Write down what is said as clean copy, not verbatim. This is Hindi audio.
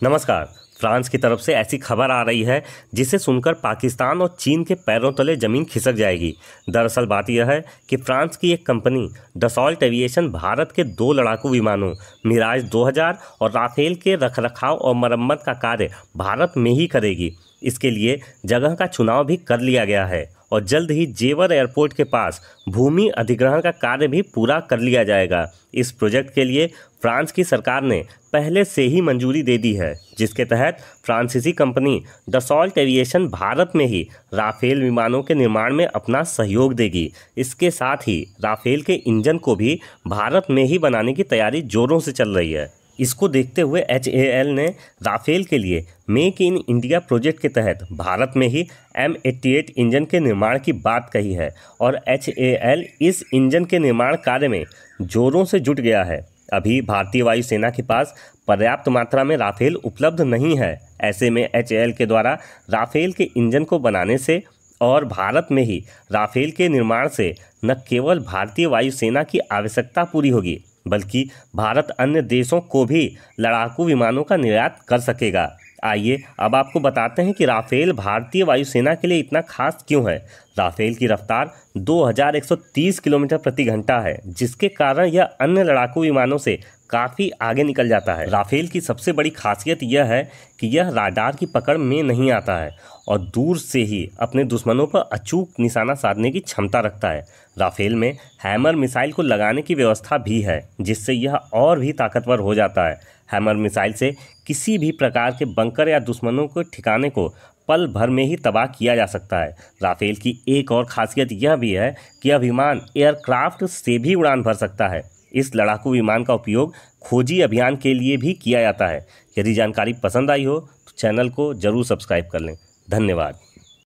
नमस्कार। फ्रांस की तरफ से ऐसी खबर आ रही है जिसे सुनकर पाकिस्तान और चीन के पैरों तले जमीन खिसक जाएगी। दरअसल बात यह है कि फ्रांस की एक कंपनी डसॉल्ट एविएशन भारत के 2 लड़ाकू विमानों मिराज 2000 और राफेल के रखरखाव और मरम्मत का कार्य भारत में ही करेगी। इसके लिए जगह का चुनाव भी कर लिया गया है और जल्द ही जेवर एयरपोर्ट के पास भूमि अधिग्रहण का कार्य भी पूरा कर लिया जाएगा। इस प्रोजेक्ट के लिए फ्रांस की सरकार ने पहले से ही मंजूरी दे दी है, जिसके तहत फ्रांसीसी कंपनी डसॉल्ट एविएशन भारत में ही राफेल विमानों के निर्माण में अपना सहयोग देगी। इसके साथ ही राफेल के इंजन को भी भारत में ही बनाने की तैयारी जोरों से चल रही है। इसको देखते हुए HAL ने राफेल के लिए मेक इन इंडिया प्रोजेक्ट के तहत भारत में ही M88 इंजन के निर्माण की बात कही है और HAL इस इंजन के निर्माण कार्य में जोरों से जुट गया है। अभी भारतीय वायुसेना के पास पर्याप्त मात्रा में राफेल उपलब्ध नहीं है। ऐसे में HAL के द्वारा राफेल के इंजन को बनाने से और भारत में ही राफेल के निर्माण से न केवल भारतीय वायुसेना की आवश्यकता पूरी होगी, बल्कि भारत अन्य देशों को भी लड़ाकू विमानों का निर्यात कर सकेगा। आइए अब आपको बताते हैं कि राफेल भारतीय वायुसेना के लिए इतना खास क्यों है। राफेल की रफ्तार 2130 किलोमीटर प्रति घंटा है, जिसके कारण यह अन्य लड़ाकू विमानों से काफ़ी आगे निकल जाता है। राफेल की सबसे बड़ी खासियत यह है कि यह राडार की पकड़ में नहीं आता है और दूर से ही अपने दुश्मनों पर अचूक निशाना साधने की क्षमता रखता है। राफेल में हैमर मिसाइल को लगाने की व्यवस्था भी है, जिससे यह और भी ताकतवर हो जाता है। हैमर मिसाइल से किसी भी प्रकार के बंकर या दुश्मनों के ठिकाने को पल भर में ही तबाह किया जा सकता है। राफेल की एक और खासियत यह भी है कि यह विमान एयरक्राफ्ट से भी उड़ान भर सकता है। इस लड़ाकू विमान का उपयोग खोजी अभियान के लिए भी किया जाता है। यदि जानकारी पसंद आई हो तो चैनल को जरूर सब्सक्राइब कर लें। धन्यवाद।